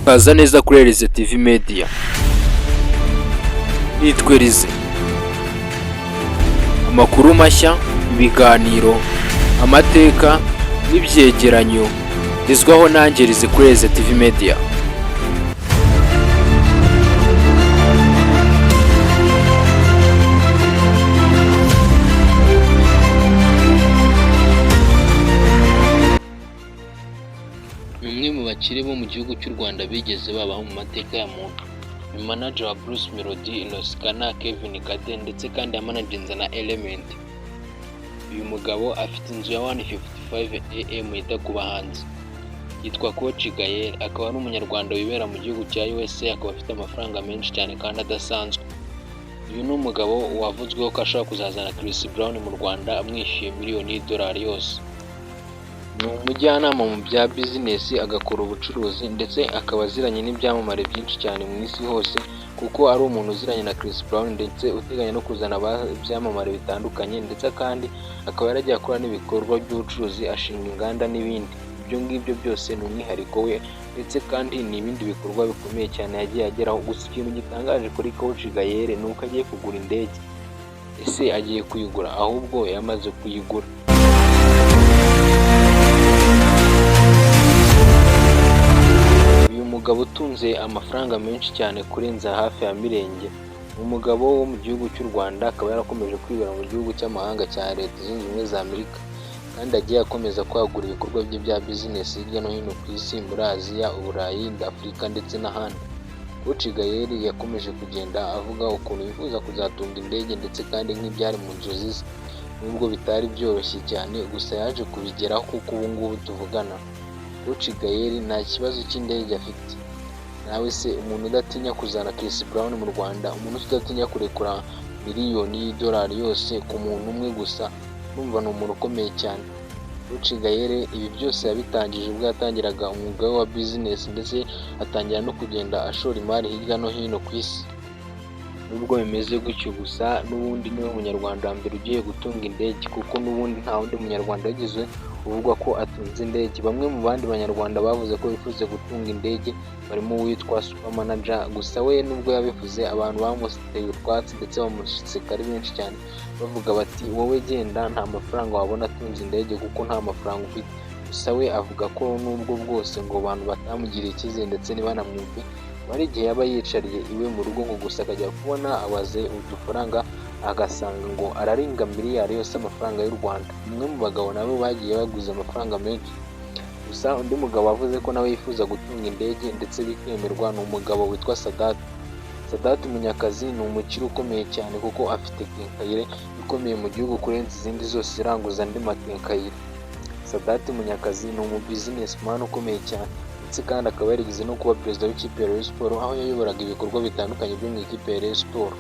Kaza neza kuri Elize TV Media. Nitwe Elize. Amakuru mashya, ibiganiro, amateka n'ibyegeranyo bizwaho nanjye Elize kuri Elize TV Media. Umwe mu bakire bo mu gihugu cy'u Rwanda bigeze babaho mu mateka ya muntu. Ni manager wa Bruce Melody, Inoskana, Kevin Kade ndetse kandi yamanaginze na Element. Uyu mugabo afite inzu ya 155 AM yita ku bahanzi. Yitwa Coach Gael, akaba ari umunyarwanda wibera mu gihugu cya USA, akaba afite amafaranga menshi cyane kandi adasanzwe. Uyu ni umugabo wavuzweho ko ashobora kuzazana Chris Brown mu Rwanda amwishyuye miliyoni y'idolari yose. Ni umujyanama mu bya business, agakora ubucuruzi ndetse akaba aziranye n'ibyamamare byinshi cyane mu isi hose, kuko ari umuntu uziranye na Chris Brown ndetse uteganya no kuzana ibyamamare bitandukanye, ndetse kandi akaba yaragiye akora n'ibikorwa by'ubucuruzi, ashinga inganda n'ibindi. Ibyo ngibyo byose ni umwihariko we, ndetse kandi ni ibindi bikorwa bikomeye cyane yagiye ageraho. Gusa ikintu gitangaje kuri Coach Gael ni uko agiye kugura indege. Ese agiye kuyigura? Ahubwo yamaze kuyigura. Umugabo utunze amafaranga menshi cyane kurenza hafi ya mirenge. Umugabo wo mu gihugu cy'u Rwanda, akaba yarakomeje kwibera mu gihugu cy'amahanga cya Leta Zunze Ubumwe za Amerika, kandi agiye akomeza kwagura ibikorwa bye bya business hirya no hino ku isi, muri Aziya, Uburayi, Afurika ndetse n'ahandi. Coach Gael yakomeje kugenda avuga ukuntu yifuza kuzatunga indege, ndetse kandi nk'ibyari mu nzozi ze, nubwo bitari byoroshye cyane, gusa yaje kubigeraho kuko ubu ngubu tuvugana Coach Gael nta kibazo cy'indege afite. Nawe se umuntu udatinya kuzana Chris Brown mu Rwanda, umuntu udatinya kurekura miliyoni y'idolari yose ku muntu umwe gusa, numva ni umuntu ukomeye cyane. Coach Gael ibi byose yabitangije ubwo yatangiraga umwuga we wa business, ndetse atangira no kugenda ashora imari hirya no hino ku isi. Nubwo bimeze gutyo, gusa n'ubundi niwe munyarwanda wa mbere ugiye gutunga indege, kuko n'ubundi nta wundi munyarwanda yagizwe uvugwa ko atunze indege. Bamwe mu bandi banyarwanda bavuze ko bifuza gutunga indege barimo uwitwa Super Manager, gusa we nubwo yabivuze abantu bamuteye utwatsi ndetse bamuseka ari benshi cyane, bavuga bati wowe genda, nta mafaranga wabona atunze indege kuko nta mafaranga ufite. Gusa we avuga ko nubwo bwose ngo abantu batamugiriye icyizere ndetse ntibanamwumve, hari igihe yaba yicariye iwe mu rugo ngo gusa akajya kubona abaze udufaranga agasanga ngo ararenga miliyari yose amafaranga y'u Rwanda. Umwe mu bagabo nabo bagiye baguze amafaranga menshi. Gusa undi mugabo wavuze ko nawe yifuza gutunga indege ndetse bikemerwa ni umugabo witwa Sadat. Sadat Munyakazi ni umukire ukomeye cyane, kuko afite kenkayire ikomeye mu gihugu kurenza izindi zose ziranguza andi makenkayire. Sadat Munyakazi ni umu businessman ukomeye cyane, ndetse kandi akaba yarigeze no kuba perezida w'ikipe ya Rayon Sports, aho yayoboraga ibikorwa bitandukanye byo mu ikipe ya Rayon Sports.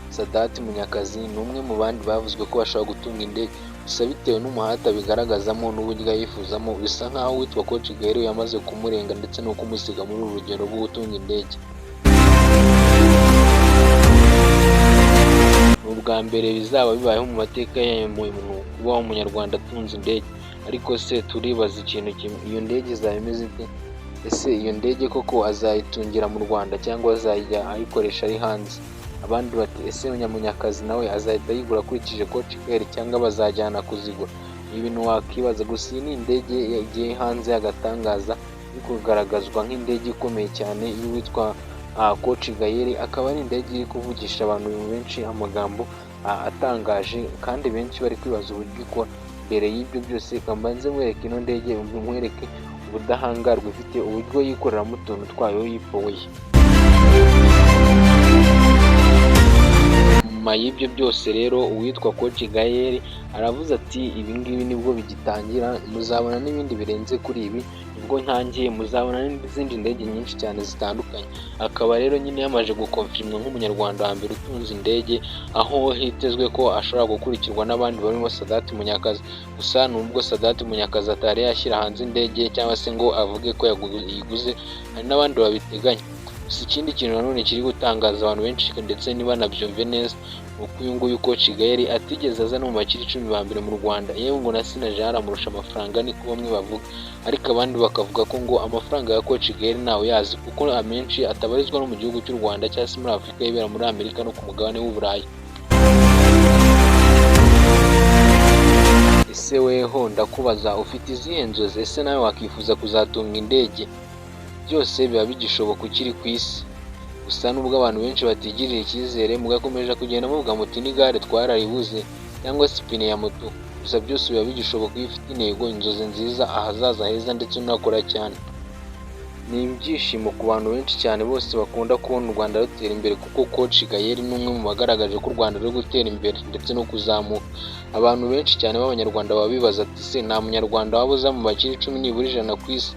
Sadat Munyakazi ni umwe mu bandi bavuzwe ko bashobora gutunga indege, gusa bitewe n'umuhata bigaragazamo n'uburyo yifuzamo, bisa nk'aho witwa Coach Gael yamaze kumurenga ndetse no kumusiga muri uru rugendo rwo gutunga indege. Ni ubwa mbere bizaba bibayeho mu mateka y'umuntu kubaho umunyarwanda atunze indege. Ariko se turibaza ikintu kimwe, iyo ndege izaba imeze ite? Ese iyo ndege koko azayitungira mu Rwanda cyangwa azajya ayikoresha ari hanze? Abandi bati ese Munyakazi nawe azahita ayigura akurikije Coach Gael cyangwa bazajyana kuzigura? Ni ibintu wakibaza. Gusa iyi ni indege yagiye hanze y'agatangaza, iri kugaragazwa nk'indege ikomeye cyane y'uwitwa Coach Gael, akaba ari indege iri kuvugisha abantu benshi amagambo atangaje, kandi benshi bari kwibaza uburyo ikora. Mbere y'ibyo byose kambanze mwereke ino ndege, mwereke ubudahangarwa ifite, uburyo yikoreramo utuntu twayo yipoye. Nyuma y'ibyo byose rero uwitwa Coach Gael aravuze ati ibi ngibi nibwo bigitangira, muzabona n'ibindi birenze kuri ibi. Ubwo ntangiye muzabona n'izindi ndege nyinshi cyane zitandukanye. Akaba rero nyine yamaze gukonfirmwa nk'umunyarwanda wa mbere utunze indege, aho hitezwe ko ashobora gukurikirwa n'abandi barimo Sadat Munyakazi. Gusa nubwo Sadat Munyakazi atari yashyira hanze indege cyangwa se ngo avuge ko yayiguze, hari n'abandi babiteganya. Gusa ikindi kintu nanone kiri gutangaza abantu benshi ndetse ntibanabyumve neza, uko uyu nguyu Coach Gaël atigeze aza no mu bakiri 10 ba mbere mu Rwanda, yewe ngo na Sina aramurusha amafaranga niko bamwe bavuga, ariko abandi bakavuga ko ngo amafaranga ya Coach Gaël ntawe yazi kuko amenshi atabarizwa no mu gihugu cy'u Rwanda cyangwa se muri Afurika, yibera muri Amerika no ku mugabane w'Uburayi. Ese weho ndakubaza, ufite izihe nzozi? Ese nawe wakifuza kuzatunga indege? Byose biba bigishoboka ukiri ku isi, gusa nubwo abantu benshi batigirira icyizere, mugakomeje kugenda muvuga muti n'igare twararibuze cyangwa se ipine ya moto, gusa byose biba bigishoboka iyo ufite intego, inzozi nziza, ahazaza heza ndetse unakora cyane. Ni ibyishimo ku bantu benshi cyane bose bakunda kubona u Rwanda rutera imbere, kuko Coach Gaël ni umwe mu bagaragaje ko u Rwanda ruri gutera imbere ndetse no kuzamuka. Abantu benshi cyane b'abanyarwanda baba bibaza ati se nta munyarwanda waba uza mu bakiri 10 nibura 100 ku isi?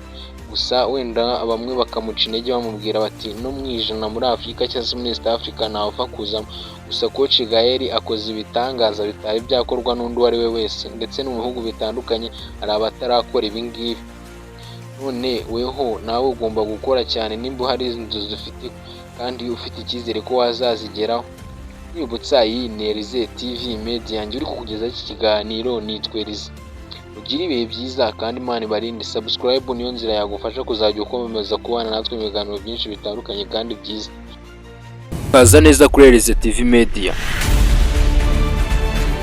Gusa wenda bamwe bakamuca intege bamubwira bati no mu 100 muri Afurika cyangwa se muri East Africa ntawe upfa kuzamo. Gusa Coach Gaël akoze ibitangaza bitari byakorwa n'undi uwo ari we wese, ndetse no mu bihugu bitandukanye hari abatarakora ibi ngibi. None weho nawe ugomba gukora cyane nimba hari inzozi ufite kandi ufite icyizere ko wazazigeraho. Nibutsa iyi ni Elize TV Media, yanjye uri kugeza iki kiganiro nitwa Elize. Ugire ibihe byiza kandi Imana ibarinde. Subscribe niyo nzira yagufasha kuzajya ukomeza kubana natwe mu biganiro byinshi bitandukanye kandi byiza. Kaza neza kuri Elize TV Media.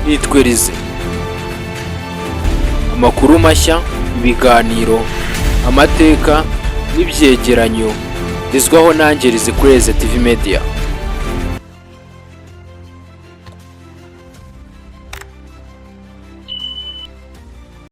Nitwa Elize. Amakuru mashya, ibiganiro, amateka n'ibyegeranyo bizwaho nanjye Elize kuri Elize TV Media.